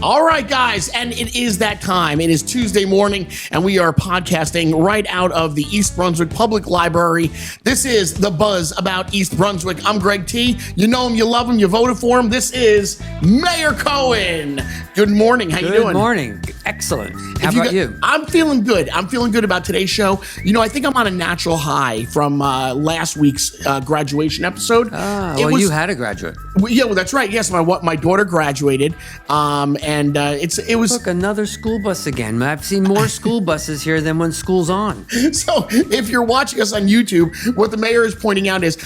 All right, guys, and it is that time. It is Tuesday morning, and we are podcasting right out of the East Brunswick Public Library. This is The Buzz About East Brunswick. I'm Greg T. You know him, you love him, you voted for him. This is Mayor Cohen. Good morning. How you doing? Good morning. Excellent. How about you? I'm feeling good. I'm feeling good about today's show. You know, I think I'm on a natural high from last week's graduation episode. You had a graduate. Yeah, well, that's right. Yes, my daughter graduated, and it was. Look, another school bus again. I've seen more school buses here than when school's on. So, if you're watching us on YouTube, what the mayor is pointing out is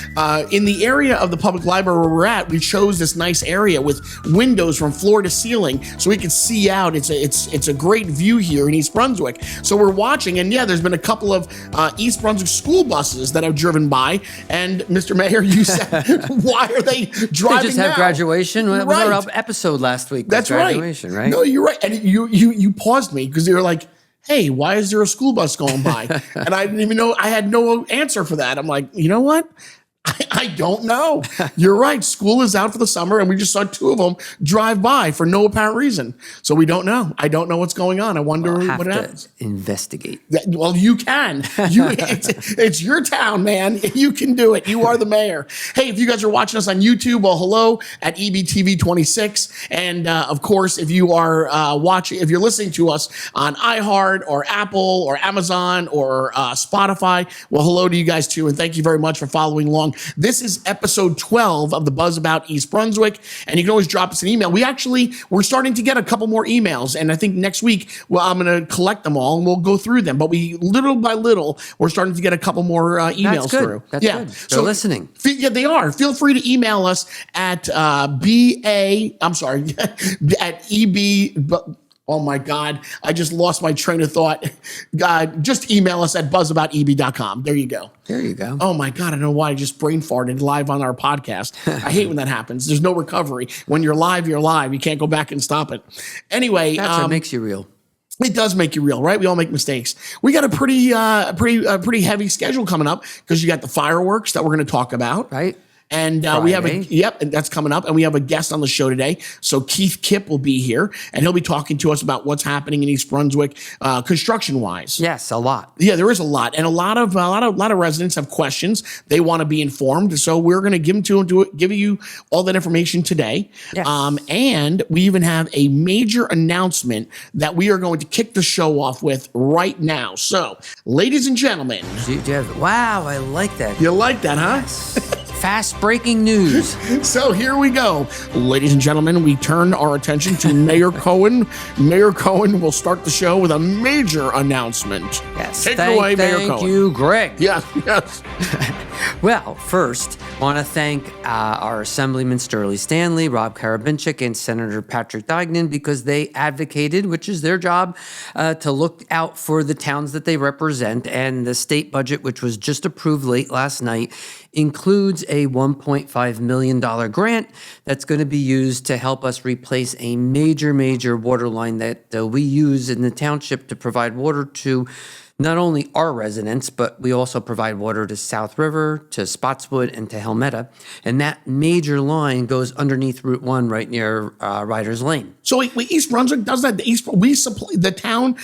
in the area of the public library where we're at, we chose this nice area with windows from floor to ceiling, so we can see out. It's a great view here in East Brunswick. So we're watching, and yeah, there's been a couple of East Brunswick school buses that have driven by. And Mr. Mayor, you said, why are they driving? They just had now? Graduation. That was Right. our episode last week. That's graduation, right? No, you're right. And you paused me because you were like, hey, why is there a school bus going by? And I didn't even know. I had no answer for that. I'm like, you know what? I don't know. You're right. School is out for the summer, and we just saw two of them drive by for no apparent reason. So we don't know. I don't know what's going on. I wonder what happens. Investigate. Well, you can. It's your town, man. You can do it. You are the mayor. Hey, if you guys are watching us on YouTube, well, hello at Ep.12, and of course, if you are if you're listening to us on iHeart or Apple or Amazon or Spotify, well, hello to you guys too, and thank you very much for following along. This is episode 12 of the Buzz About East Brunswick, and you can always drop us an email. We're starting to get a couple more emails, and I think next week, well, I'm going to collect them all and we'll go through them. But little by little, we're starting to get a couple more emails through. That's good. They're listening. Yeah, they are. Feel free to email us at at EB. Oh my God, I just lost my train of thought. Just email us at buzzabouteb.com. There you go. There you go. Oh my God, I don't know why I just brain farted live on our podcast. I hate when that happens. There's no recovery. When you're live, you're live. You can't go back and stop it. Anyway. That's what makes you real. It does make you real, right? We all make mistakes. We got a pretty heavy schedule coming up because you got the fireworks that we're going to talk about. Right. And we have and that's coming up. And we have a guest on the show today. So Kipp will be here, and he'll be talking to us about what's happening in East Brunswick, construction wise. Yes, a lot. Yeah, there is a lot, and a lot of residents have questions. They want to be informed, so we're going to give you all that information today. Yes. And we even have a major announcement that we are going to kick the show off with right now. So, ladies and gentlemen, Wow, I like that. you like that, huh? Yes. Fast breaking news. So here we go. Ladies and gentlemen, we turn our attention to Mayor Cohen. Mayor Cohen will start the show with a major announcement. Yes. Take it away, Mayor Cohen. Thank you, Greg. Yes. Well, first, I want to thank our Assemblyman Sterling Stanley, Rob Karabinchik, and Senator Patrick Dignan because they advocated, which is their job, to look out for the towns that they represent. And the state budget, which was just approved late last night, includes a $1.5 million grant that's going to be used to help us replace a major water line that we use in the township to provide water to not only our residents, but we also provide water to South River, to Spotswood, and to Helmetta. And that major line goes underneath Route 1 right near Riders Lane. So wait, East Brunswick does that? The town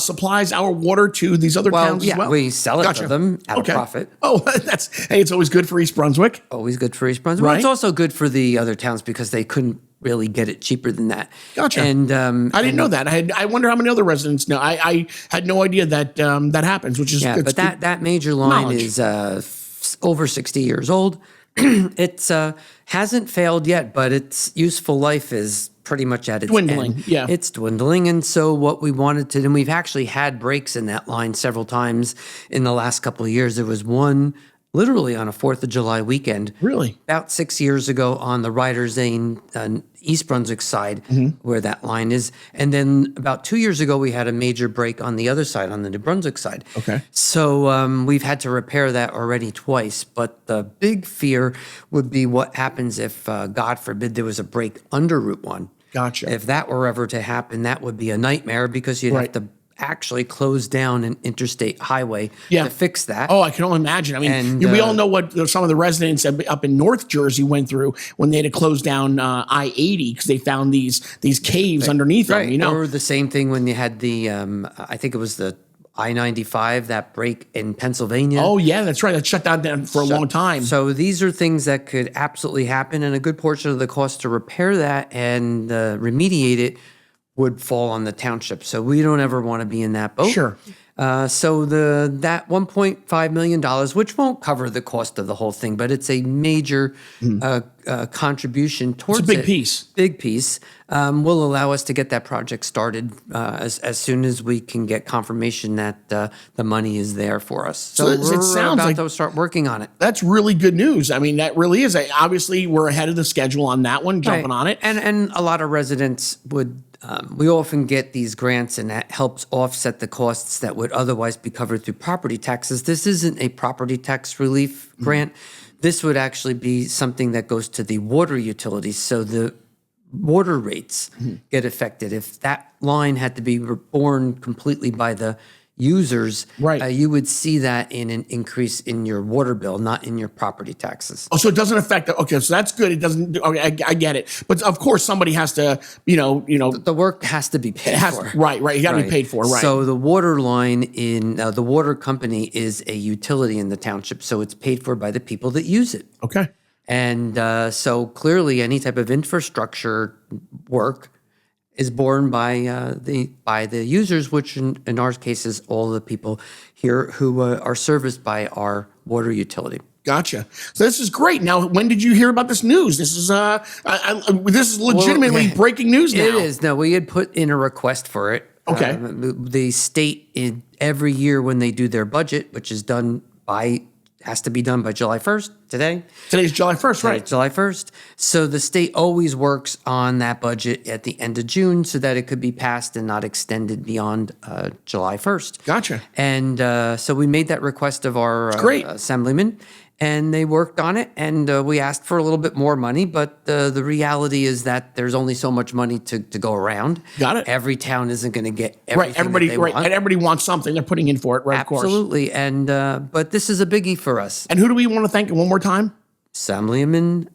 supplies our water to these other towns as well? We sell it to them at a profit. Oh, it's always good for East Brunswick. Always good for East Brunswick. Right. Well, it's also good for the other towns because they couldn't really get it cheaper than that. Gotcha. And I didn't know that. I wonder how many other residents know. I had no idea that that happens, which is good. But that major line is over 60 years old. It's hasn't failed yet, but its useful life is pretty much at its dwindling. end. Yeah, it's dwindling, and so what we wanted to, and we've actually had breaks in that line several times in the last couple of years. There was one literally on a 4th of July weekend. Really? About 6 years ago on the Riders Lane, East Brunswick side, where that line is. And then about 2 years ago, we had a major break on the other side, on the New Brunswick side. Okay. So we've had to repair that already twice. But the big fear would be what happens if, God forbid, there was a break under Route 1. Gotcha. If that were ever to happen, that would be a nightmare because you'd have to actually closed down an interstate highway Yeah. to fix that. Oh, I can only imagine. I mean, And, we all know what some of the residents up in North Jersey went through when they had to close down I-80 because they found these caves underneath them. Right. You know, Or the same thing when you had the, I think it was the I-95, that break in Pennsylvania. oh yeah, that's right. That shut down for a long time. So these are things that could absolutely happen, and a good portion of the cost to repair that and remediate it would fall on the township. So we don't ever want to be in that boat. Sure. So that $1.5 million, which won't cover the cost of the whole thing, but it's a major contribution towards It's a big piece. Big piece, will allow us to get that project started as soon as we can get confirmation that the money is there for us. So it we're sounds about like- to start working on it. That's really good news. I mean, that really is. Obviously, we're ahead of the schedule on that one, jumping Right. on it. And a lot of residents would, we often get these grants, and that helps offset the costs that would otherwise be covered through property taxes. This isn't a property tax relief grant. This would actually be something that goes to the water utilities. So the water rates get affected. If that line had to be borne completely by the users, Right. you would see that in an increase in your water bill, not in your property taxes. Oh, so it doesn't affect. Okay, so that's good. It doesn't. Okay, I get it. But of course, somebody has to. The work has to be paid for. Right. You got to be paid for. Right. So the water line in the water company is a utility in the township, so it's paid for by the people that use it. okay. And so clearly, any type of infrastructure work is borne by the users, which in our case is all the people here who are serviced by our water utility. Gotcha. So this is great. Now, when did you hear about this news? This is this is legitimately breaking news now. It is. No, we had put in a request for it. Okay. The state every year when they do their budget, which is has to be done by July 1st, today. Today's July 1st, right? July 1st. So the state always works on that budget at the end of June so that it could be passed and not extended beyond July 1st. Gotcha. And so we made that request of our great. assemblyman, and they worked on it. And we asked for a little bit more money, but the reality is that there's only so much money to go around. Got it. Every town isn't going to get Right. everything Everybody. that they Right. want. And everybody wants something. They're putting in for it. Right. Of course. Absolutely. And but this is a biggie for us. And who do we want to thank one more time? Assemblyman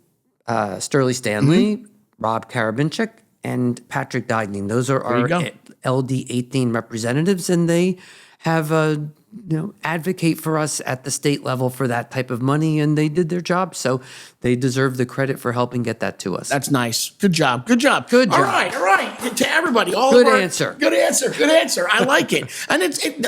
Sterling Stanley, Mm-hmm. Rob Karabinchik, and Patrick Digning. Those are you our go. LD 18 representatives, and they have advocate for us at the state level for that type of money, and they did their job, so they deserve the credit for helping get that to us. That's nice. Good job. Good job. Good All job. right. All right. To everybody. Good answer. Good answer. Good answer. I like it. And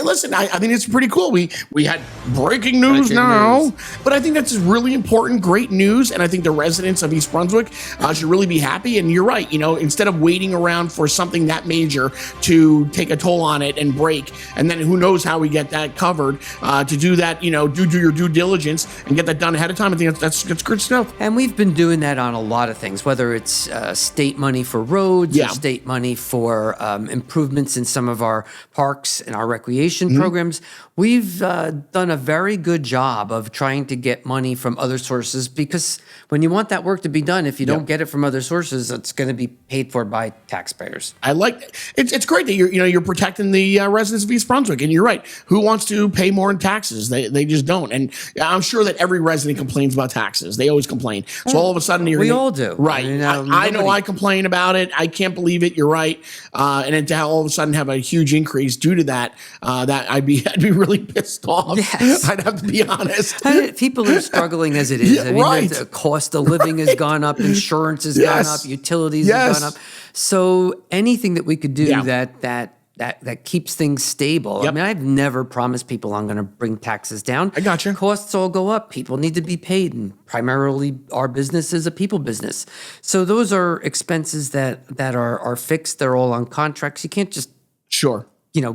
listen, I think it's pretty cool. We had breaking news now, but I think that's really important, great news. And I think the residents of East Brunswick should really be happy. And you're right. Instead of waiting around for something that major to take a toll on it and break, and then who knows how we get that covered, to do that, do your due diligence and get that done ahead of time. I think that's good stuff. And we've been doing that on a lot of things, whether it's state money for roads, Yeah. or state money for improvements in some of our parks and our recreation Mm-hmm. programs. We've done a very good job of trying to get money from other sources, because when you want that work to be done, if you don't get it from other sources, it's going to be paid for by taxpayers. I like it's great that you're protecting the residents of East Brunswick, and you're right. Who wants to pay more in taxes? They just don't, and I'm sure that every resident complains about taxes. They always complain. So all of a sudden, We all do. right? I mean, I know nobody- I complain about it. I can't believe it. You're right, and then to all of a sudden have a huge increase due to that, that I'd be really pissed off. Yes. I'd have to be honest. People are struggling as it is. Yeah, I mean, right. the cost of living has gone up, insurance has gone Yes. up, utilities Yes. have gone up. So anything that we could do Yeah. that keeps things stable. Yep. I mean, I've never promised people I'm going to bring taxes down. I gotcha. Costs all go up. People need to be paid, and primarily our business is a people business. So those are expenses that are fixed. They're all on contracts. You can't just Sure.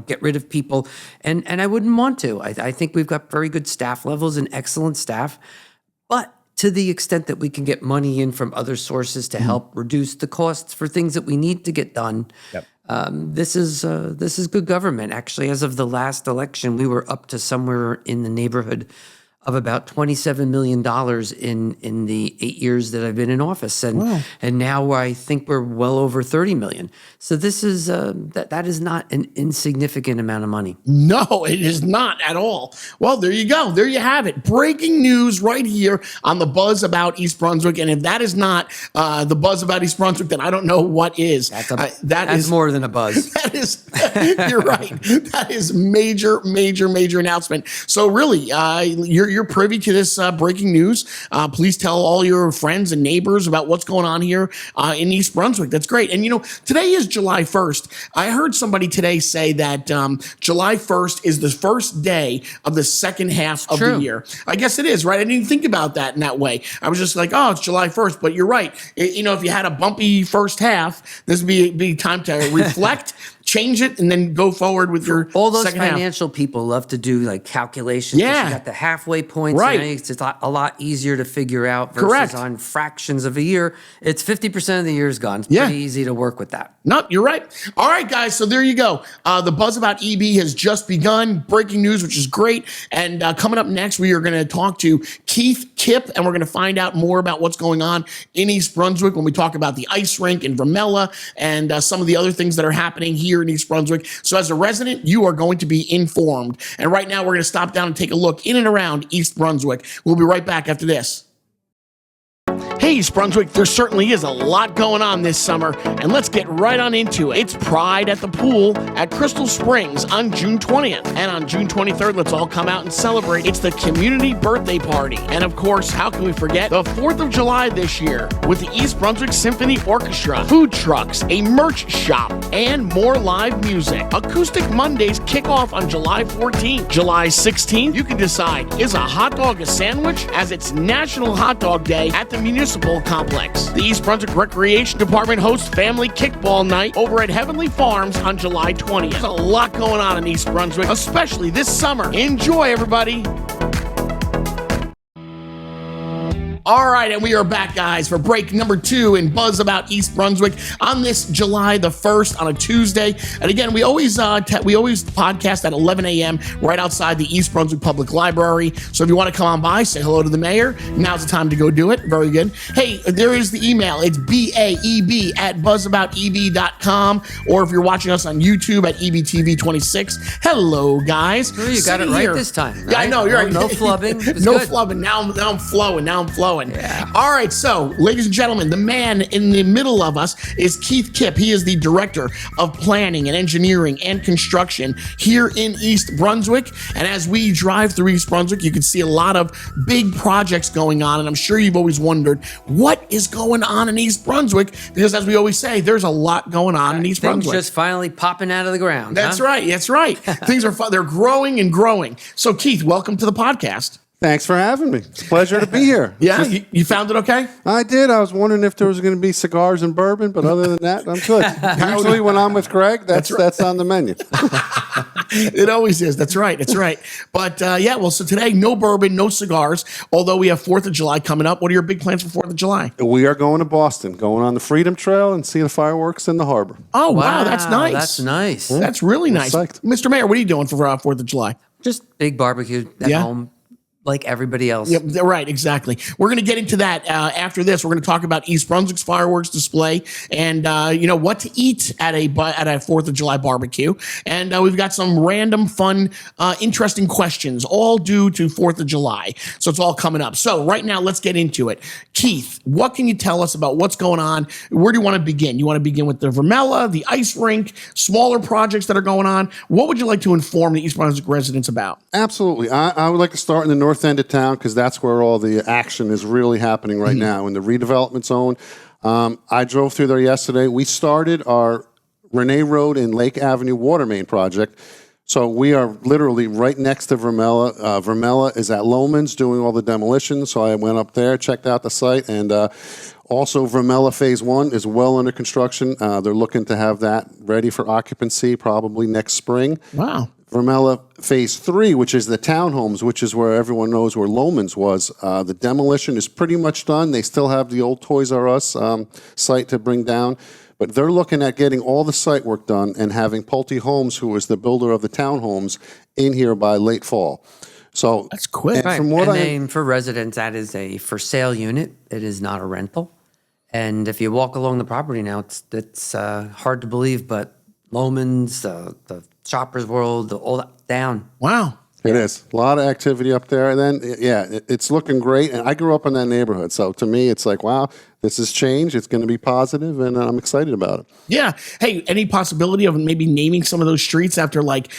get rid of people. And I wouldn't want to. I think we've got very good staff levels and excellent staff. But to the extent that we can get money in from other sources to help reduce the costs for things that we need to get done, this is good government. Actually, as of the last election, we were up to somewhere in the neighborhood of about $27 million in the 8 years that I've been in office. And now I think we're well over 30 million. So this is that is not an insignificant amount of money. No, it is not at all. Well, there you go. There you have it. Breaking news right here on the Buzz About East Brunswick. And if that is not the Buzz About East Brunswick, then I don't know what is. That's more than a buzz. That is, you're right. That is major announcement. So really, you're privy to this breaking news. Please tell all your friends and neighbors about what's going on here in East Brunswick. That's great. And today is July 1st. I heard somebody today say that July 1st is the first day of the second half of the year. I guess it is, right? I didn't think about that in that way. I was just like, oh, it's July 1st. But you're right. If you had a bumpy first half, this would be time to reflect, change it, and then go forward with your all those second financial people love to do like calculations. Yeah. You got the halfway points. Right. It's a lot easier to figure out versus Correct. on fractions of a year. It's 50% of the year's gone. It's Yeah. pretty easy to work with that. No, you're right. All right, guys. So there you go. The Buzz About EB has just begun. Breaking news, which is great. And coming up next, we are going to talk to Kipp, and we're going to find out more about what's going on in East Brunswick when we talk about the ice rink in Vermella and some of the other things that are happening here in East Brunswick. So as a resident, you are going to be informed. And right now, we're going to stop down and take a look in and around East Brunswick. We'll be right back after this. Hey, East Brunswick, there certainly is a lot going on this summer, and let's get right on into it. It's Pride at the Pool at Crystal Springs on June 20th. And on June 23rd, let's all come out and celebrate. It's the community birthday party. And of course, how can we forget the 4th of July this year with the East Brunswick Symphony Orchestra, food trucks, a merch shop, and more live music. Acoustic Mondays kick off on July 14th. July 16th, you can decide, is a hot dog a sandwich? As it's National Hot Dog Day at the Municipal Complex. The East Brunswick Recreation Department hosts Family Kickball Night over at Heavenly Farms on July 20th. There's a lot going on in East Brunswick, especially this summer. Enjoy, everybody. All right, and we are back, guys, for break number 2 in Buzz About East Brunswick on this July the 1st on a Tuesday. And again, we always podcast at 11 a.m. right outside the East Brunswick Public Library. So if you want to come on by, say hello to the mayor, now's the time to go do it. Very good. Hey, there is the email. It's baeb@buzzaboutev.com. Or if you're watching us on YouTube at EBTV26. Hello, guys. Ooh, you got it right here. this time, right? Yeah, I know. You're right. No flubbing. It was No good. flubbing. Now I'm flowing. Yeah. All right, so, ladies and gentlemen, the man in the middle of us is Kipp. He is the Director of Planning and Engineering and Construction here in East Brunswick. And as we drive through East Brunswick, you can see a lot of big projects going on. And I'm sure you've always wondered, what is going on in East Brunswick? Because as we always say, there's a lot going on in East Brunswick. Just finally popping out of the ground. That's huh? right. That's right. Things are they're growing and growing. So, Keith, welcome to the podcast. Thanks for having me. It's a pleasure to be here. Yeah, you found it okay? I did. I was wondering if there was going to be cigars and bourbon, but other than that, I'm good. Usually when I'm with Greg, that's on the menu. It always is. That's right. That's right. But so today, no bourbon, no cigars, although we have 4th of July coming up. What are your big plans for 4th of July? We are going to Boston, going on the Freedom Trail and seeing the fireworks in the harbor. Oh, wow. That's nice. That's nice. That's really nice. psyched. Mr. Mayor, what are you doing for 4th of July? Just big barbecue at home. Like everybody else. Yeah, right, exactly. We're going to get into that after this. We're going to talk about East Brunswick's fireworks display and, what to eat at a 4th of July barbecue. And we've got some random, fun, interesting questions, all due to 4th of July. So it's all coming up. So right now, let's get into it. Keith, what can you tell us about what's going on? Where do you want to begin? You want to begin with the Vermella, the ice rink, smaller projects that are going on? What would you like to inform the East Brunswick residents about? Absolutely. I would like to start in the north end of town because that's where all the action is really happening right now in the redevelopment zone. I drove through there yesterday. We started our Renee Road and Lake Avenue water main project. So we are literally right next to Vermella. Vermella is at Lohman's doing all the demolition. So I went up there, checked out the site, and also Vermella Phase 1 is well under construction. They're looking to have that ready for occupancy probably next spring. Wow. Vermella Phase 3, which is the townhomes, which is where everyone knows where Lohman's was. The demolition is pretty much done. They still have the old Toys R Us site to bring down. But they're looking at getting all the site work done and having Pulte Homes, who is the builder of the townhomes, in here by late fall. So That's quick. Right. from what and I then for residents, that is a for sale unit. It is not a rental. And if you walk along the property now, it's hard to believe, but Loman's, the Shoppers World, all that down. Wow. It is. A lot of activity up there. And then, it's looking great. And I grew up in that neighborhood. So to me, it's like, wow, this has changed. It's going to be positive, and I'm excited about it. Yeah. Hey, any possibility of maybe naming some of those streets after, like,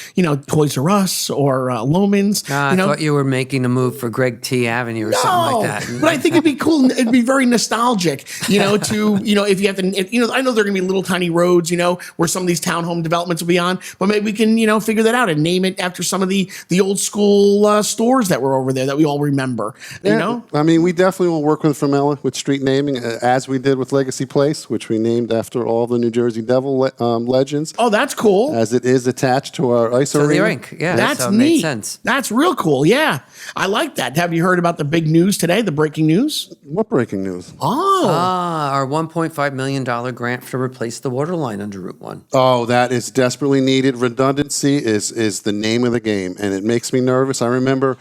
Toys R Us or Loman's? I thought you were making a move for Greg T. Avenue or something like that. But I think it'd be cool. It'd be very nostalgic, to, if you have to, I know there are going to be little tiny roads, where some of these townhome developments will be on, but maybe we can, figure that out and name it after some of the old school stores that were over there that we all remember, I mean, we definitely will work with Fremella with street naming, as we did with Legacy Place, which we named after all the New Jersey Devil legends. Oh, that's cool. As it is attached to our ice arena. The rink, yeah. That's so it neat. made sense. That's real cool. Yeah. I like that. Have you heard about the big news today, the breaking news? What breaking news? Oh. Our $1.5 million grant to replace the water line under Route 1. Oh, that is desperately needed. Redundancy is the name of the game, and it makes me nervous. I remember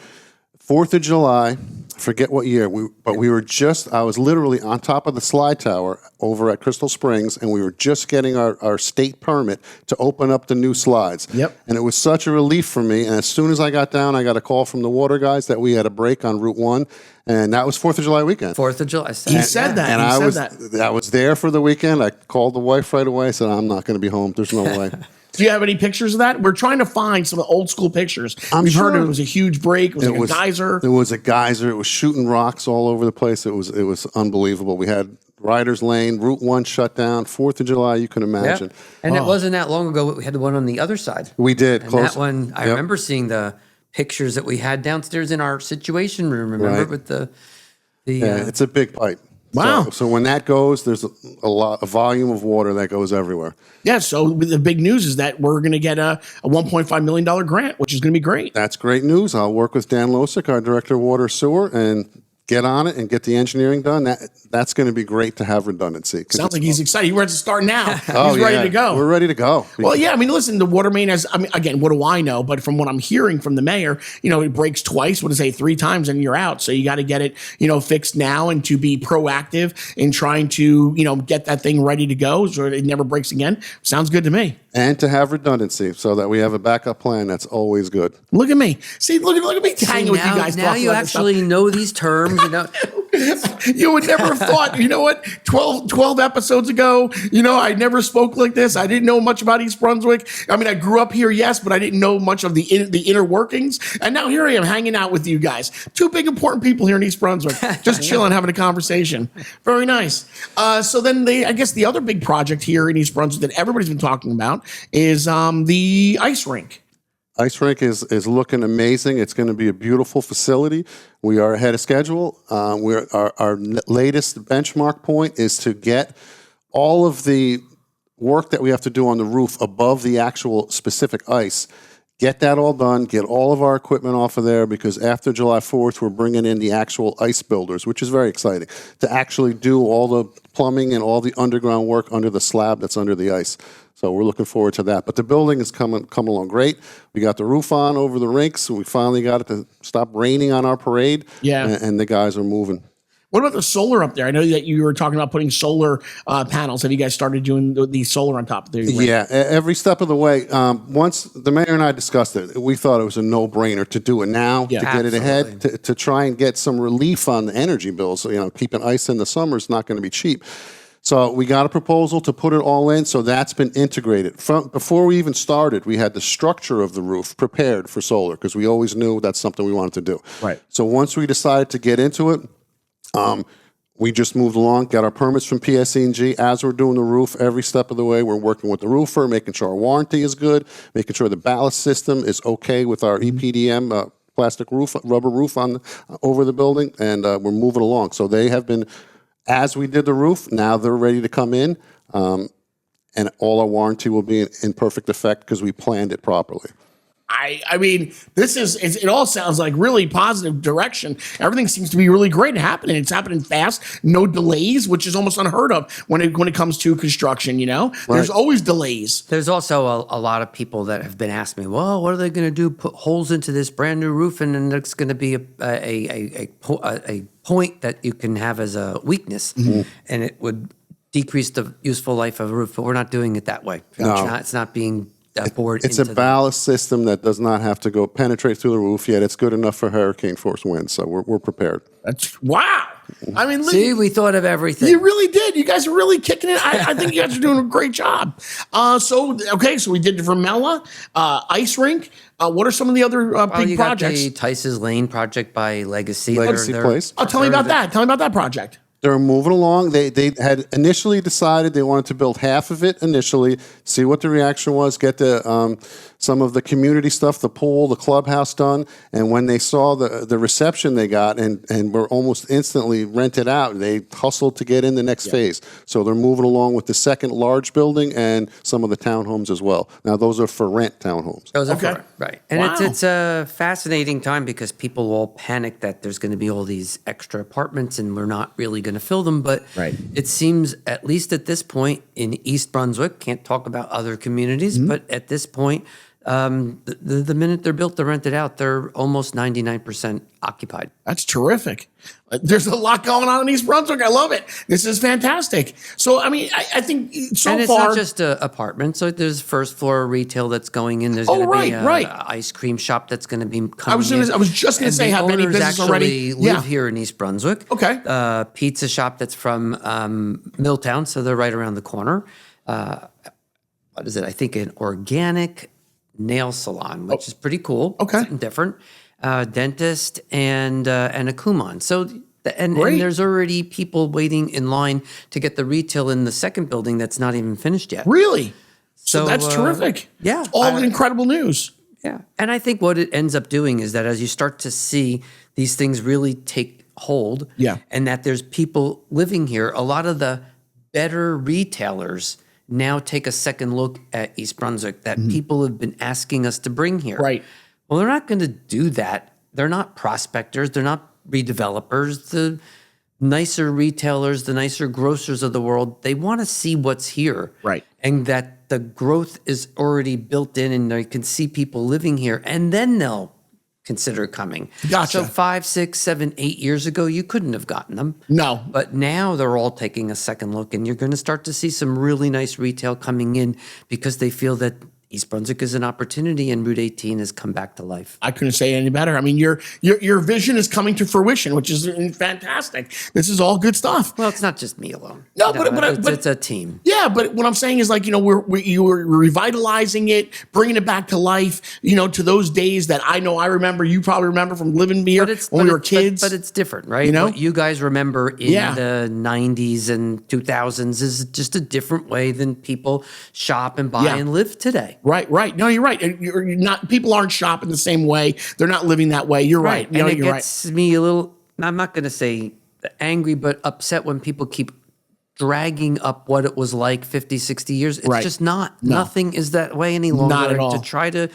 4th of July, I forget what year, I was literally on top of the slide tower over at Crystal Springs, and we were just getting our state permit to open up the new slides. Yep. And it was such a relief for me, and as soon as I got down, I got a call from the water guys that we had a break on Route 1, and that was 4th of July weekend. 4th of July. He said that. And He I was there for the weekend. I called the wife right away. I said, I'm not going to be home. There's no way. Do you have any pictures of that? We're trying to find some of the old school pictures. We've heard it was a huge break. It was like a geyser. It was a geyser. It was shooting rocks all over the place. It was unbelievable. We had Riders Lane, Route 1 shut down, 4th of July, you can imagine. Yep. And it wasn't that long ago. We had the one on the other side. We did. And close. that one, I remember seeing the pictures that we had downstairs in our situation room. Remember Right. with the it's a big pipe. Wow. So when that goes, there's a volume of water that goes everywhere. Yeah, so the big news is that we're going to get a $1.5 million grant, which is going to be great. That's great news. I'll work with Dan Losick, our Director of Water Sewer, and get on it and get the engineering done. That's going to be great to have redundancy. Sounds like he's excited. He wants to start now. Oh, He's ready to go. We're ready to go. Well, yeah, I mean, listen, the water main again, what do I know? But from what I'm hearing from the mayor, it breaks twice, 3 times, and you're out. So you got to get it, fixed now and to be proactive in trying to, get that thing ready to go so it never breaks again. Sounds good to me. And to have redundancy so that we have a backup plan. That's always good. Look at me. See, look at me hanging with you guys. Now you actually know these terms. You would never have thought, 12 episodes ago, I never spoke like this. I didn't know much about East Brunswick. I mean, I grew up here, yes, but I didn't know much of the inner workings. And now here I am hanging out with you guys. 2 big important people here in East Brunswick, just chilling, having a conversation. Very nice. So then I guess the other big project here in East Brunswick that everybody's been talking about is the ice rink. Ice rink is looking amazing. It's going to be a beautiful facility. We are ahead of schedule. Our latest benchmark point is to get all of the work that we have to do on the roof above the actual specific ice. Get that all done, get all of our equipment off of there, because after July 4th, we're bringing in the actual ice builders, which is very exciting, to actually do all the plumbing and all the underground work under the slab that's under the ice. So we're looking forward to that. But the building is coming along great. We got the roof on over the rinks. We finally got it to stop raining on our parade. Yeah. And the guys are moving. What about the solar up there? I know that you were talking about putting solar panels. Have you guys started doing the solar on top of the rink? Yeah, every step of the way. Once the mayor and I discussed it, we thought it was a no-brainer to do it now, to get it ahead, to try and get some relief on the energy bills. So, keeping ice in the summer is not going to be cheap. So we got a proposal to put it all in, so that's been integrated. Before we even started, we had the structure of the roof prepared for solar, because we always knew that's something we wanted to do. Right. So once we decided to get into it, we just moved along, got our permits from PSE&G. As we're doing the roof, every step of the way, we're working with the roofer, making sure our warranty is good, making sure the ballast system is okay with our EPDM plastic roof, rubber roof over the building, and we're moving along. So they have been, as we did the roof, now they're ready to come in, and all our warranty will be in perfect effect because we planned it properly. I mean, it all sounds like really positive direction. Everything seems to be really great and happening. It's happening fast, no delays, which is almost unheard of when it comes to construction, There's always delays. There's also a lot of people that have been asking me, well, what are they going to do? Put holes into this brand new roof, and then it's going to be a point that you can have as a weakness, and it would decrease the useful life of a roof. But we're not doing it that way. No. It's not being bored. It's a ballast system that does not have to go penetrate through the roof, yet it's good enough for hurricane force winds, so we're prepared. Wow. I mean, see, we thought of everything. You really did. You guys are really kicking it. I think you guys are doing a great job. So we did Vermella, ice rink. What are some of the other big projects? You got the Tice's Lane project by Legacy. Legacy Place. Tell me about that. Tell me about that project. They're moving along. They had initially decided they wanted to build half of it initially, see what the reaction was, get some of the community stuff, the pool, the clubhouse done. And when they saw the reception they got and were almost instantly rented out, they hustled to get in the next phase. So they're moving along with the second large building and some of the townhomes as well. Now, those are for rent townhomes. Those are for rent, right. And it's a fascinating time because people all panic that there's going to be all these extra apartments and we're not really going to fill them. But it seems, at least at this point in East Brunswick, can't talk about other communities, but at this point, the minute they're built, they're rented out. They're almost 99% occupied. That's terrific. There's a lot going on in East Brunswick. I love it. This is fantastic. So, I mean, I think so far. And it's not just apartments. So there's first floor retail that's going in. There's going to be an ice cream shop that's going to be coming in. I was just going to say, have any business already? Live here in East Brunswick. Okay. Pizza shop that's from Milltown, so they're right around the corner. What is it? I think an organic nail salon, which is pretty cool. Okay. Something different. Dentist and a Kumon. So and there's already people waiting in line to get the retail in the second building that's not even finished yet. Really? So that's terrific. Yeah. It's all incredible news. Yeah. And I think what it ends up doing is that as you start to see these things really take hold, and that there's people living here, a lot of the better retailers now take a second look at East Brunswick that people have been asking us to bring here. Right. Well, they're not going to do that. They're not prospectors. They're not redevelopers. The nicer retailers, the nicer grocers of the world, they want to see what's here. Right. And that the growth is already built in and they can see people living here. And then they'll consider coming. Gotcha. So 5, 6, 7, 8 years ago, you couldn't have gotten them. No. But now they're all taking a second look, and you're going to start to see some really nice retail coming in because they feel that East Brunswick is an opportunity and Route 18 has come back to life. I couldn't say it any better. I mean, your vision is coming to fruition, which is fantastic. This is all good stuff. Well, it's not just me alone. No, but it's a team. Yeah, but what I'm saying is, like, we're revitalizing it, bringing it back to life, to those days that I know I remember, you probably remember from living here when we were kids. But it's different, right? What you guys remember in the 90s and 2000s is just a different way than people shop and buy and live today. Right. No, you're right. You're not. People aren't shopping the same way. They're not living that way. You're right. And it gets me a little, I'm not going to say angry, but upset when people keep dragging up what it was like 50, 60 years. It's just not. No. Nothing is that way any longer. Not at all. To try to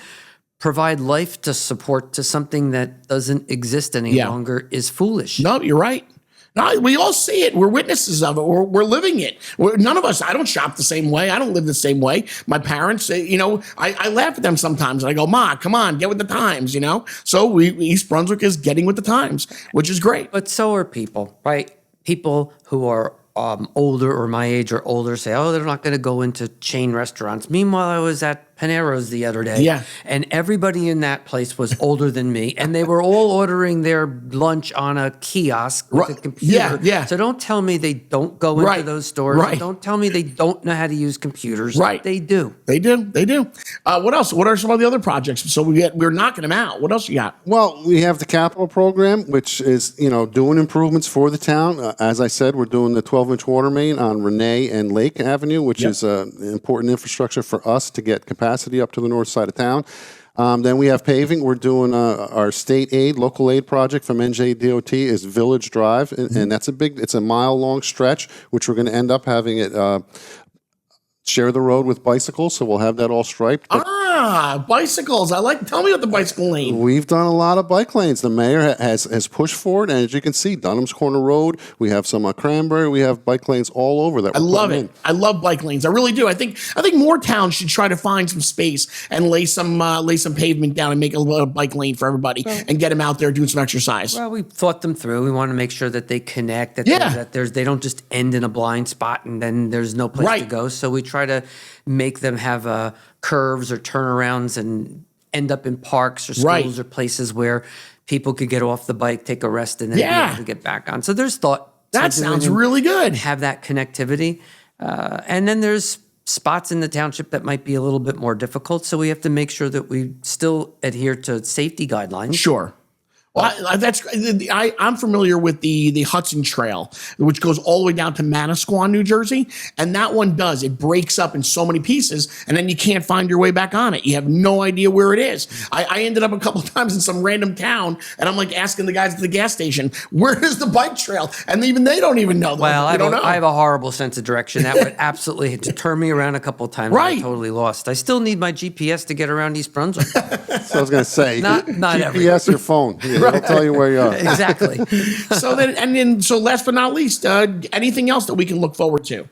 provide life to support to something that doesn't exist any longer is foolish. No, you're right. No, we all see it. We're witnesses of it. We're living it. None of us, I don't shop the same way. I don't live the same way. My parents, I laugh at them sometimes. And I go, Ma, come on, get with the times, So East Brunswick is getting with the times, which is great. But so are people, right? People who are older or my age or older say, oh, they're not going to go into chain restaurants. Meanwhile, I was at Panero's the other day. And everybody in that place was older than me. And they were all ordering their lunch on a kiosk with a computer. So don't tell me they don't go into those stores. Don't tell me they don't know how to use computers. They do. They do. What else? What are some of the other projects? So we're knocking them out. What else you got? Well, we have the capital program, which is, doing improvements for the town. As I said, we're doing the 12-inch water main on Renee and Lake Avenue, which is important infrastructure for us to get capacity up to the north side of town. Then we have paving. We're doing our state aid, local aid project from NJDOT is Village Drive, and that's it's a mile-long stretch, which we're going to end up having it share the road with bicycles, so we'll have that all striped. But Bicycles. Tell me about the bicycle lane. we've done a lot of bike lanes. The mayor has pushed for it, and as you can see, Dunham's Corner Road, we have some on Cranberry, we have bike lanes all over that. I love it. I love bike lanes. I really do. I think more towns should try to find some space and lay some pavement down and make a little bike lane for everybody and get them out there doing some exercise. Well, we thought them through. We want to make sure that they connect, that they don't just end in a blind spot and then there's no place to go. So we try to make them have curves or turnarounds and end up in parks or schools or places where people could get off the bike, take a rest, and then be able to get back on. So there's thought. That sounds really good. Have that connectivity. And then there's spots in the township that might be a little bit more difficult. So we have to make sure that we still adhere to safety guidelines. Sure. Well, I'm familiar with the Hudson Trail, which goes all the way down to Manasquan, New Jersey. And that one it breaks up in so many pieces, and then you can't find your way back on it. You have no idea where it is. I ended up a couple of times in some random town, and I'm like asking the guys at the gas station, where is the bike trail? And even they don't even know. Well, I have a horrible sense of direction. That would absolutely deter me around a couple of times. I'm totally lost. I still need my GPS to get around East Brunswick. So I was going to say, not GPS your phone. It'll tell you where you are. Exactly. So last but not least, anything else that we can look forward to?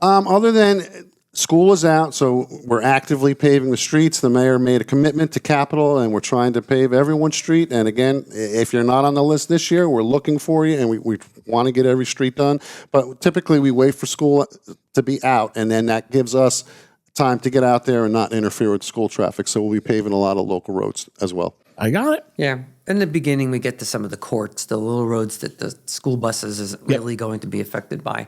Other than school is out, so we're actively paving the streets. The mayor made a commitment to capital, and we're trying to pave everyone's street. And again, if you're not on the list this year, we're looking for you, and we want to get every street done. But typically, we wait for school to be out, and then that gives us time to get out there and not interfere with school traffic. So we'll be paving a lot of local roads as well. I got it. Yeah. In the beginning, we get to some of the courts, the little roads that the school buses isn't really going to be affected by.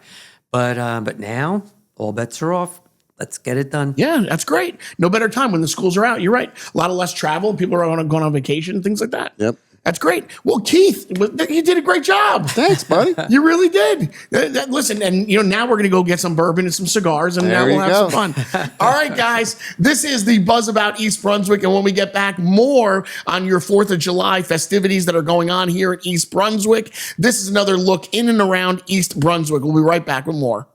But now, all bets are off. Let's get it done. Yeah, that's great. No better time when the schools are out. You're right. A lot of less travel. People are going on vacation, things like that. Yep. That's great. Well, Keith, you did a great job. Thanks, buddy. You really did. Listen, and now we're going to go get some bourbon and some cigars, and now we'll have some fun. All right, guys, this is the Buzz About East Brunswick, and when we get back, more on your 4th of July festivities that are going on here in East Brunswick. This is another look in and around East Brunswick. We'll be right back with more.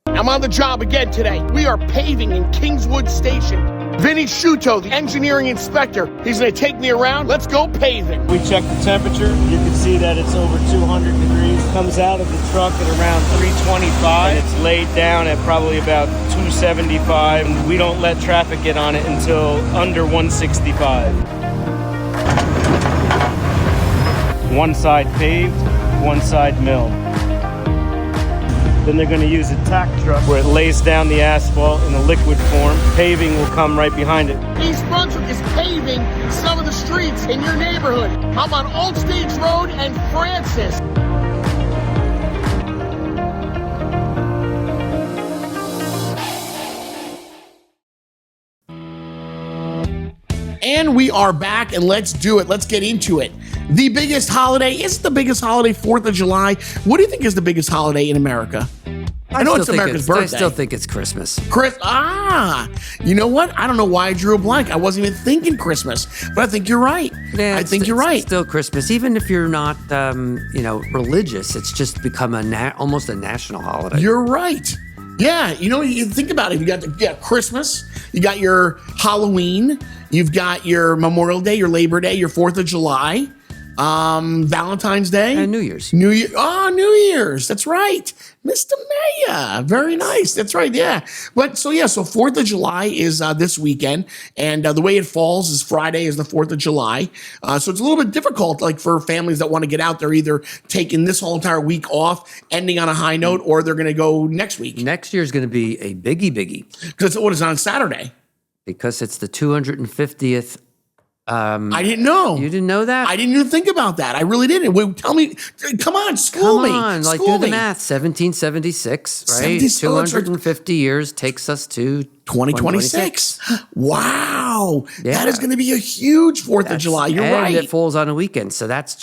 I'm on the job again today. We are paving in Kingswood Station. Vinny Shuto, the engineering inspector, he's going to take me around. Let's go paving. We checked the temperature. You can see that it's over 200 degrees. Comes out of the truck at around 325. And it's laid down at probably about 275. And we don't let traffic get on it until under 165. One side paved, one side milled. Then they're going to use a tack truck where it lays down the asphalt in a liquid form. Paving will come right behind it. East Brunswick is paving some of the streets in your neighborhood. I'm on Old Stage Road and Francis. And we are back, and let's do it. Let's get into it. The biggest holiday, is the biggest holiday 4th of July? What do you think is the biggest holiday in America? I know it's America's birthday. I still think it's Christmas. You know what? I don't know why I drew a blank. I wasn't even thinking Christmas, but I think you're right. Yeah, I think you're right. It's still Christmas, even if you're not, religious. It's just become almost a national holiday. You're right. Yeah, you think about it. You got Christmas, you got your Halloween, you've got your Memorial Day, your Labor Day, your 4th of July, Valentine's Day. And New Year's. New Year's. That's right. Mr. Mayor. Very nice. That's right. Yeah. But so 4th of July is this weekend. And the way it falls is Friday is the 4th of July. So it's a little bit difficult, like for families that want to get out there, either taking this whole entire week off, ending on a high note, or they're going to go next week. Next year is going to be a biggie. Because what is on Saturday? Because it's the 250th. I didn't know. You didn't know that? I didn't even think about that. I really didn't. Tell me. Come on, school me. Do the math. 1776, right? 250 years takes us to 2026. Wow. Yeah. That is going to be a huge 4th of July. You're right. And it falls on a weekend, so that's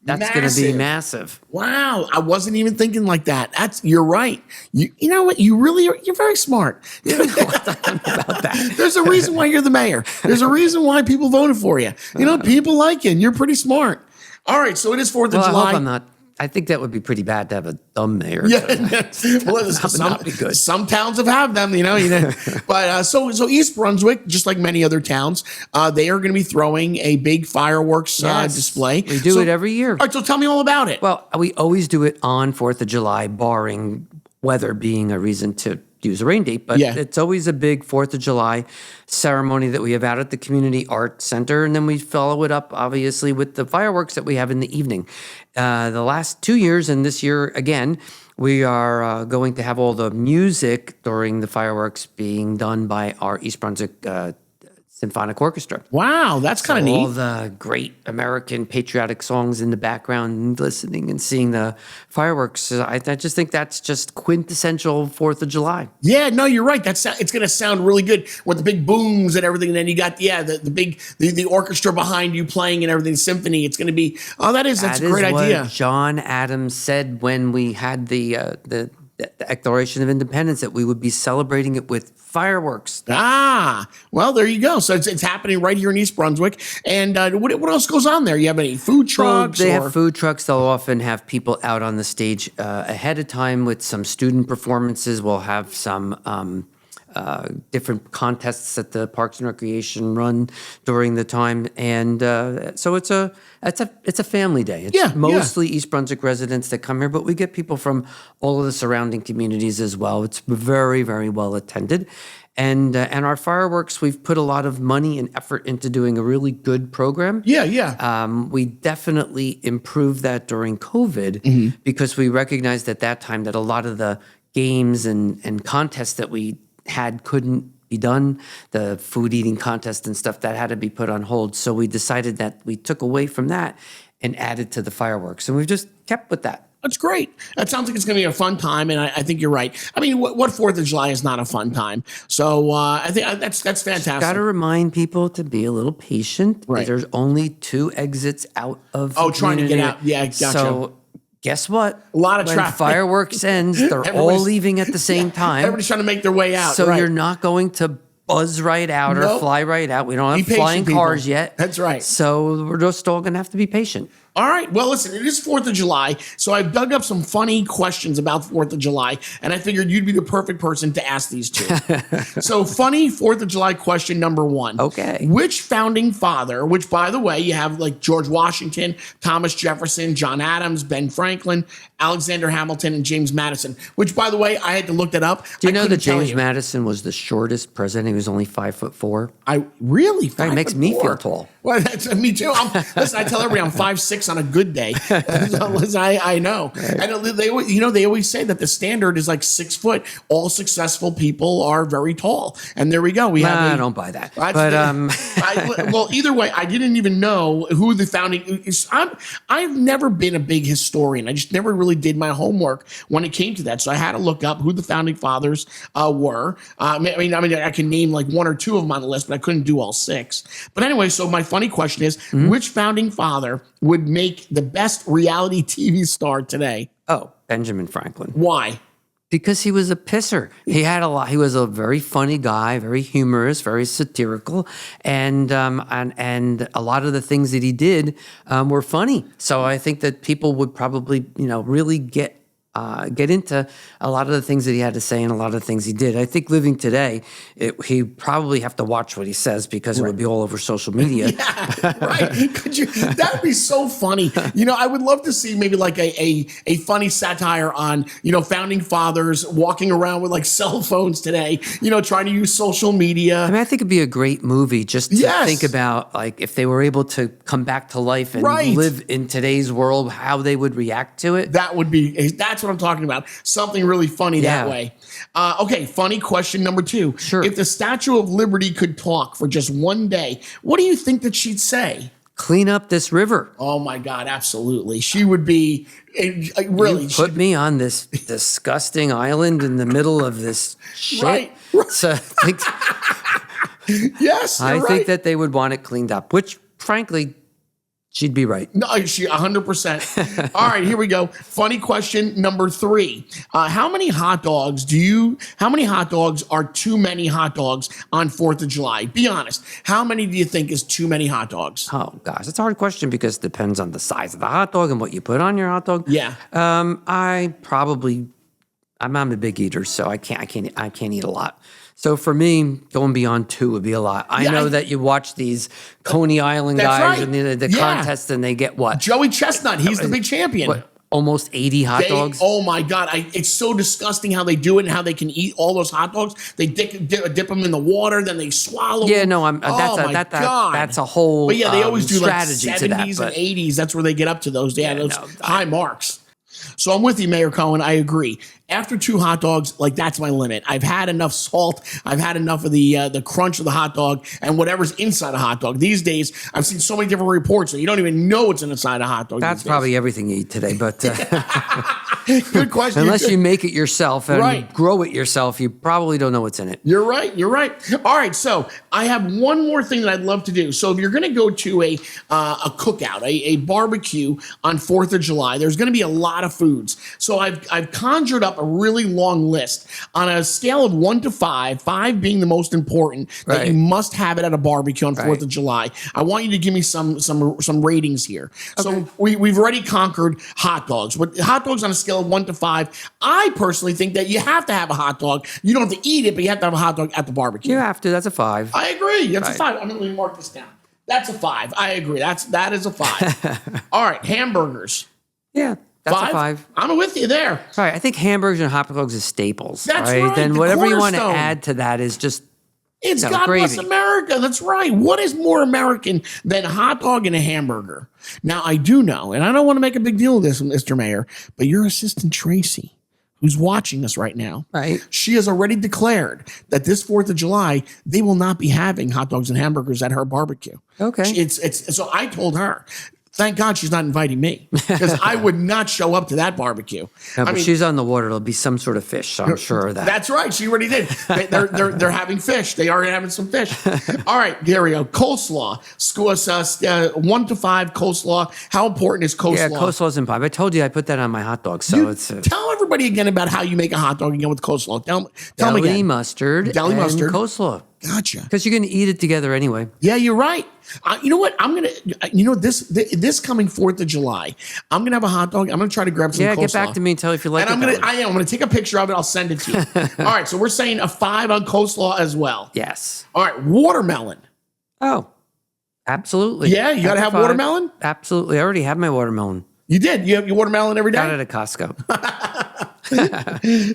going to be massive. Wow. I wasn't even thinking like that. You're right. You know what? You're very smart. About that. There's a reason why you're the mayor. There's a reason why people voted for you. People like you, and you're pretty smart. All right. So it is 4th of July. I hope I'm not I think that would be pretty bad to have a dumb mayor. Yeah, So well, that would not be good. some towns have them, But so East Brunswick, just like many other towns, they are going to be throwing a big fireworks Yes, display. we do it every year. All right, so tell me all about it. Well, we always do it on 4th of July, barring weather being a reason to use a rain date. But it's always a big 4th of July ceremony that we have out at the Community Art Center. And then we follow it up, obviously, with the fireworks that we have in the evening. The last 2 years and this year again, we are going to have all the music during the fireworks being done by our East Brunswick Symphonic Orchestra. Wow, that's kind of neat. All the great American patriotic songs in the background, and listening and seeing the fireworks. I just think that's just quintessential 4th of July. Yeah, no, you're right. It's going to sound really good with the big booms and everything. And then you got the big the orchestra behind you playing and everything, symphony. It's going to be that's a great idea. What John Adams said when we had the Declaration of Independence, that we would be celebrating it with fireworks. Well, there you go. So it's happening right here in East Brunswick. And what else goes on there? You have any food trucks? They have food trucks. They'll often have people out on the stage ahead of time with some student performances. We'll have some different contests that the Parks and Recreation run during the time, and so it's a family day. It's mostly East Brunswick residents that come here, but we get people from all of the surrounding communities as well. It's very, very well attended, and our fireworks, we've put a lot of money and effort into doing a really good program. We definitely improved that during COVID because we recognized at that time that a lot of the games and contests that we had couldn't be done. The food eating contest and stuff that had to be put on hold. So we decided that we took away from that and added to the fireworks. And we've just kept with that. That's great. That sounds like it's going to be a fun time, and I think you're right. I mean, what 4th of July is not a fun time? So I think that's fantastic. Got to remind people to be a little patient. Right. There's only 2 exits out of the trying to get out. Yeah, gotcha. So guess what? A lot of when traffic. Fireworks ends, they're all leaving at the same time. Everybody's trying to make their way out. So you're not going to buzz right out or fly right out. We don't have flying cars yet. That's right. So we're just all going to have to be patient. All right. Well, listen, it is 4th of July, so I've dug up some funny questions about 4th of July, and I figured you'd be the perfect person to ask these to. So, funny 4th of July question number 1. Okay. Which founding father, which, by the way, you have like George Washington, Thomas Jefferson, John Adams, Ben Franklin, Alexander Hamilton, and James Madison, which, by the way, I had to look that up. Do you know that James Madison was the shortest president? He was only 5'4". I really? That makes me feel tall. Well, that's me too. Listen, I tell everybody I'm 5'6" on a good day. Listen, I know. And they always say that the standard is like 6 foot. All successful people are very tall. And there we go. I don't buy that. But well, either way, I didn't even know who the founding is. I've never been a big historian. I just never really did my homework when it came to that. So I had to look up who the founding fathers were. I mean, I can name like 1 or 2 of them on the list, but I couldn't do all 6. But anyway, so my funny question is, which founding father would make the best reality TV star today? Oh, Benjamin Franklin. Why? Because he was a pisser. He had a lot. He was a very funny guy, very humorous, very satirical, and a lot of the things that he did were funny. So I think that people would probably, really get into a lot of the things that he had to say and a lot of the things he did. I think living today, he'd probably have to watch what he says because it would be all over social media. Yeah, right. That would be so funny. I would love to see maybe like a funny satire on, founding fathers walking around with like cell phones today, trying to use social media. I mean, I think it'd be a great movie just to think about, like, if they were able to come back to life and live in today's world, how they would react to it. That's what I'm talking about. Something really funny that way. Okay, funny question number 2. Sure. If the Statue of Liberty could talk for just one day, what do you think that she'd say? Clean up this river. Oh my God, absolutely. She would be really. You put me on this disgusting island in the middle of this shit. Right. So Yes, I think that they would want it cleaned up, which frankly, She'd be right. No, she 100%. All right, here we go. Funny question number 3. How many hot dogs are too many hot dogs on 4th of July? Be honest. How many do you think is too many hot dogs? Oh gosh, it's a hard question because it depends on the size of the hot dog and what you put on your hot dog. Yeah. I'm a big eater, so I can't eat a lot. So for me, going beyond 2 would be a lot. I know that you watch these Coney Island That's guys right. and the contests, and they get what? Joey Chestnut, he's the big champion. What, almost 80 hot dogs? Oh my God. It's so disgusting how they do it and how they can eat all those hot dogs. They dip them in the water, then they swallow Yeah, them. no, God. that's a whole But yeah, they always do like strategy 70s to that. and But 80s. That's where they get up to those. Those high marks. So I'm with you, Mayor Cohen. I agree. After 2 hot dogs, like that's my limit. I've had enough salt. I've had enough of the crunch of the hot dog and whatever's inside a hot dog. These days, I've seen so many different reports that you don't even know what's inside a hot dog. that's probably everything you eat today. But Good question. unless you make it yourself and Right. grow it yourself, you probably don't know what's in it. You're right. All right. So I have one more thing that I'd love to do. So if you're going to go to a cookout, a barbecue on 4th of July, there's going to be a lot of foods. So I've conjured up a really long list on a scale of 1 to 5, 5 being the most important, that Right. you must have it at a barbecue on 4th Right. of July. I want you to give me some ratings here. So we've already conquered hot dogs. But hot dogs on a scale of 1 to 5, I personally think that you have to have a hot dog. You don't have to eat it, but you have to have a hot dog at the barbecue. You have to. That's a 5. I agree. That's a Right. 5. I'm going to mark this down. That's a 5. I agree. That is a 5. All right, hamburgers. Yeah, that's a 5. I'm with you there. All right, I think hamburgers and hot dogs are staples. That's right, Then the whatever you want to cornerstone. add to that is just It's No, God bless gravy. America. That's right. What is more American than a hot dog and a hamburger? Now, I do know, and I don't want to make a big deal of this, Mr. Mayor, but your assistant Tracy, who's watching us right now, Right. she has already declared that this 4th of July, they will not be having hot dogs and hamburgers at her barbecue. Okay. So I told her, thank God she's not inviting me, because I would not show up to that barbecue. No, I but mean, she's on the water. It'll be some sort of fish. So I'm sure of that. that's right. She already did. They're having fish. They are having some fish. All right, here we go. Coleslaw. 1 to 5 coleslaw. How important is coleslaw? Yeah, coleslaw's in pie. I told you I put that on my hot dog. So it's Tell everybody again about how you make a hot dog again with coleslaw. Tell me deli again. mustard Deli and mustard. coleslaw. Gotcha. Because you're going to eat it together anyway. Yeah, you're right. You know what? This coming 4th of July, I'm gonna have a hot dog. I'm gonna try to grab some coleslaw. Get back to me and tell if you like And it. I'm gonna take a picture of it. I'll send it to you. All right, so we're saying a 5 on coleslaw as well. Yes. All right, watermelon. Oh, absolutely. Yeah, you gotta That's a have 5. Absolutely. Absolutely. I already have my watermelon. You did. You have your watermelon every Got day. it at Costco.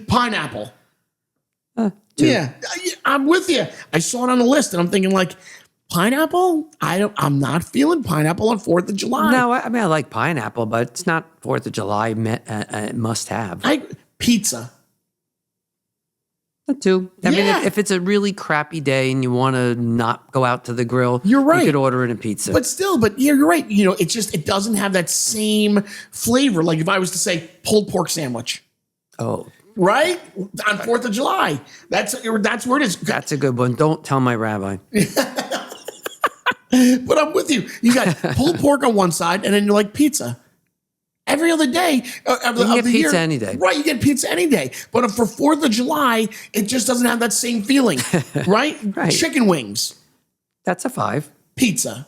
Pineapple. 2. Yeah, I'm with you. I saw it on the list, and I'm thinking like pineapple. I'm not feeling pineapple on 4th of July. No, I mean, I like pineapple, but it's not 4th of July must have. Pizza. A 2. I mean, Yeah. if it's a really crappy day and you want to not go out to the grill, You're right. You could order in a pizza. But yeah, you're right. You know, it doesn't have that same flavor. Like if I was to say pulled pork sandwich, oh, right? On 4th of July. That's where it is. that's a good one. Don't tell my rabbi. But I'm with you. You got pulled pork on one side, and then you're like pizza. Every other day of the get year. pizza any day. Right, you get pizza any day. But for 4th of July, it just doesn't have that same feeling. Right? Right. Chicken wings, That's a 5. pizza,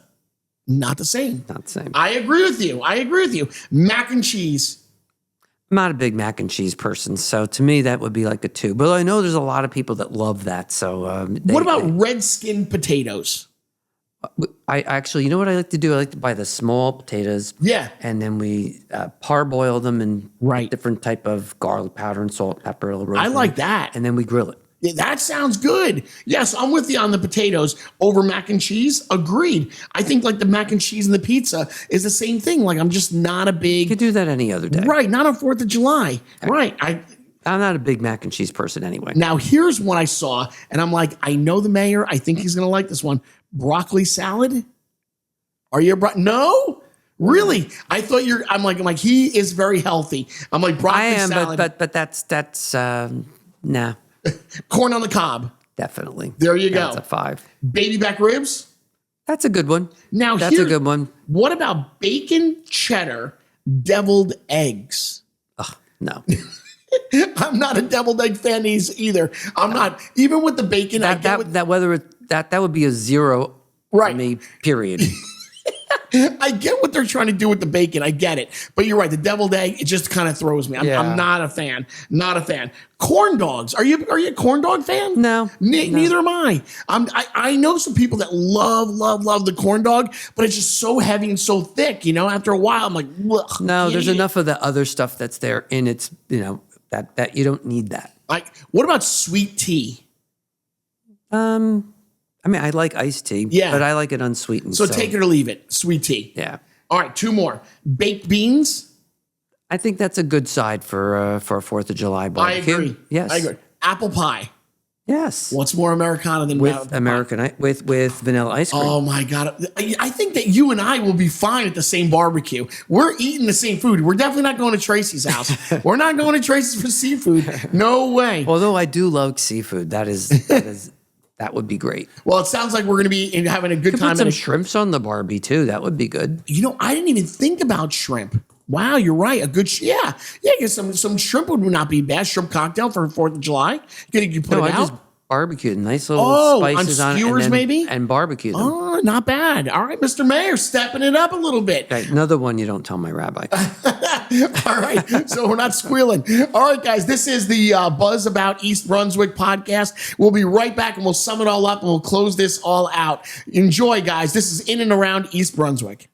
not the same. Not the same. I agree with you. Mac and cheese. I'm not a big mac and cheese person, so to me that would be like a 2. But I know there's a lot of people that love that. So What about red skinned potatoes? I actually, you know what I like to do? I like to buy the small potatoes. Yeah. And then we parboil them in Right. different type of garlic powder and salt, pepper, a little I rosemary. like that. And then we grill it. Yeah, that sounds good. Yes, I'm with you on the potatoes over mac and cheese. Agreed. I think like the mac and cheese and the pizza is the same thing. Like I'm just not a You big could do that any other day. right. Not on 4th of July. Right. I'm not a big mac and cheese person anyway. Now here's what I saw, and I'm like, I know the mayor. I think he's gonna like this one. Broccoli salad. Are you no? Really? I thought I'm like he is very healthy. I'm like broccoli I am, salad. but that's nah, Corn on the cob. definitely. There you go. That's a 5. Baby back ribs. That's a good one. Now, that's a good one. What about bacon cheddar deviled eggs? No. I'm not a deviled egg fan either. I'm not. Even with the bacon, That would be a 0 Right. for me, period. I get what they're trying to do with the bacon. I get it. But you're right. The deviled egg, it just kind of throws me. I'm not a fan. Not a fan. Corn dogs. Are you a corn dog fan? No. Neither am I. I know some people that love the corn dog, but it's just so heavy and so thick. After a while, I'm like, ugh, No, there's eat enough of the other stuff that's there in its, that you don't need that. Like, what about sweet tea? I like iced tea, but I like it unsweetened. So take it or leave it. Sweet tea. Yeah. All right, 2 more. Baked beans. I think that's a good side for a 4th of July barbecue. I agree. Yes. I agree. Apple pie. Yes. What's more Americana than with with vanilla ice cream? Oh my God. I think that you and I will be fine at the same barbecue. We're eating the same food. We're definitely not going to Tracy's house. We're not going to Tracy's for seafood. No way. Although I do love seafood. That would be great. Well, it sounds like we're going to be having a good time. Put some shrimps on the Barbie too. That would be good. I didn't even think about shrimp. Wow, you're right. A good, yeah. I guess some shrimp would not be bad. Shrimp cocktail for 4th of July. You put it out. Just barbecue, nice little spices on skewers it, and maybe, and barbecue them. Oh, not bad. All right, Mr. Mayor, stepping it up a little bit. Okay, another one you don't tell my rabbi. All right, so we're not squealing. All right, guys, this is the Buzz About East Brunswick podcast. We'll be right back, and we'll sum it all up, and we'll close this all out. Enjoy, guys. This is in and around East Brunswick.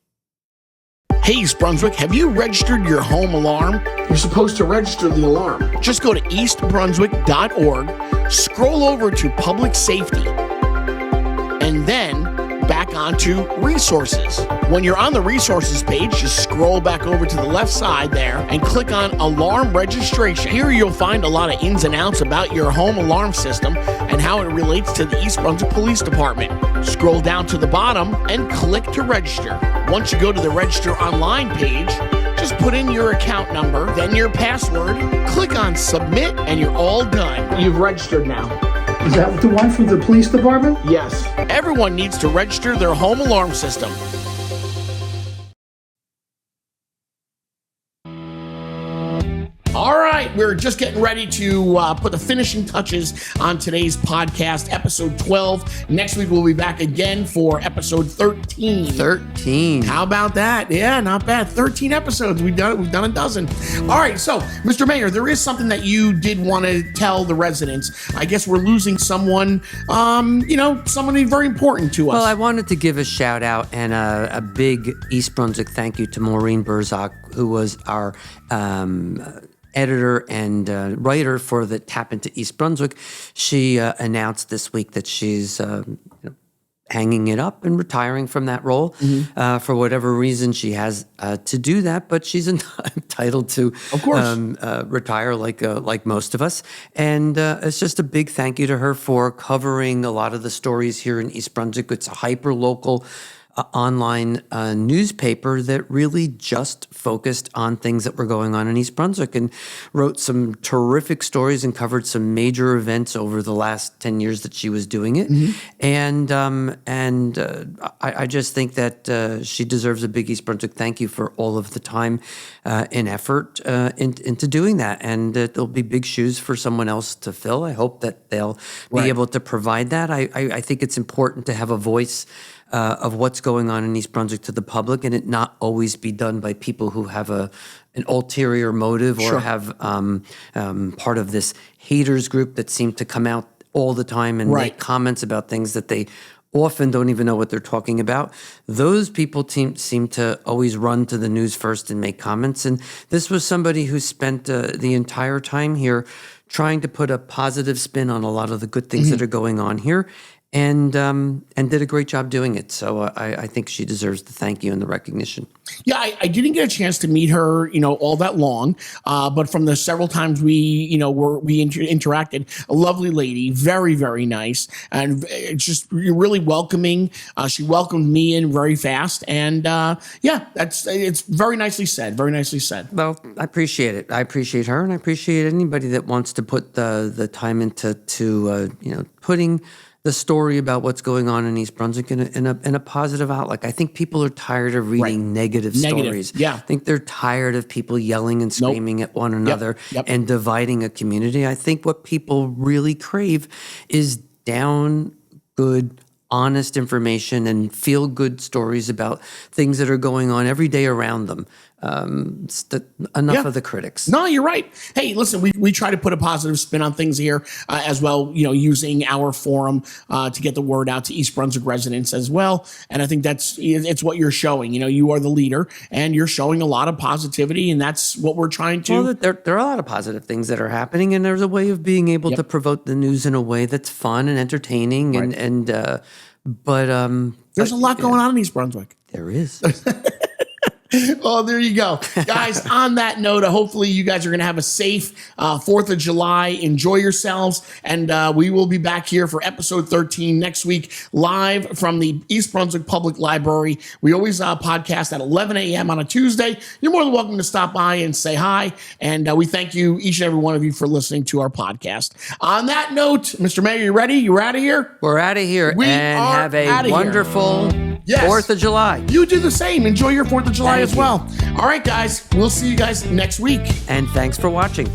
Hey, East Brunswick, have you registered your home alarm? You're supposed to register the alarm. Just go to eastbrunswick.org, scroll over to Public Safety, and then back onto Resources. When you're on the Resources page, just scroll back over to the left side there and click on Alarm Registration. Here you'll find a lot of ins and outs about your home alarm system and how it relates to the East Brunswick Police Department. Scroll down to the bottom and click to register. Once you go to the Register Online page, just put in your account number, then your password, click on Submit, and you're all done. You've registered now. Is that the one from the police department? Yes. Everyone needs to register their home alarm system. All right, we're just getting ready to put the finishing touches on today's podcast, episode 12. Next week, we'll be back again for episode 13. 13. How about that? Yeah, not bad. 13 episodes. We've done a dozen. All right, so, Mr. Mayor, there is something that you did want to tell the residents. I guess we're losing someone, someone very important to us. Well, I wanted to give a shout out and a big East Brunswick thank you to Maureen Burzak, who was our editor and writer for the Tap into East Brunswick. She announced this week that she's hanging it up and retiring from that role. For whatever reason, she has to do that, but she's entitled to, of course, retire like most of us. And it's just a big thank you to her for covering a lot of the stories here in East Brunswick. It's a hyper-local online newspaper that really just focused on things that were going on in East Brunswick and wrote some terrific stories and covered some major events over the last 10 years that she was doing it. And I just think that she deserves a big East Brunswick thank you for all of the time and effort into doing that. And there'll be big shoes for someone else to fill. I hope that they'll be able to provide that. I think it's important to have a voice of what's going on in East Brunswick to the public, and it not always be done by people who have an ulterior motive or have part of this haters group that seem to come out all the time and make comments about things that they often don't even know what they're talking about. Those people seem to always run to the news first and make comments. And this was somebody who spent the entire time here trying to put a positive spin on a lot of the good things that are going on here. And did a great job doing it. So I think she deserves the thank you and the recognition. Yeah, I didn't get a chance to meet her, all that long. But from the several times we interacted, a lovely lady, very, very nice, and just really welcoming. She welcomed me in very fast, and it's very nicely said. Very nicely said. Well, I appreciate it. I appreciate her, and I appreciate anybody that wants to put the time into putting the story about what's going on in East Brunswick in a positive outlook. I think people are tired of reading negative stories. Yeah. I think they're tired of people yelling and screaming at one another and dividing a community. I think what people really crave is down, good, honest information and feel good stories about things that are going on every day around them. Enough of the critics. No, you're right. Hey, listen, we try to put a positive spin on things here as well, using our forum to get the word out to East Brunswick residents as well. And I think it's what you're showing. You are the leader and you're showing a lot of positivity, and that's what we're trying to. Well, there are a lot of positive things that are happening, and there's a way of being able to promote the news in a way that's fun and entertaining, but there's a lot going on in East Brunswick. There is. Oh, there you go. Guys, on that note, hopefully you guys are going to have a safe 4th of July. Enjoy yourselves. And we will be back here for episode 13 next week, live from the East Brunswick Public Library. We always podcast at 11 a.m. on a Tuesday. You're more than welcome to stop by and say hi. And we thank you, each and every one of you, for listening to our podcast. On that note, Mr. Mayor, you ready? You're out of here? We're out of here. We and are have a outta here. wonderful 4th of July. You do the same. Enjoy your 4th of July Thank as well. All right, guys. We'll see you guys next week. And thanks for watching.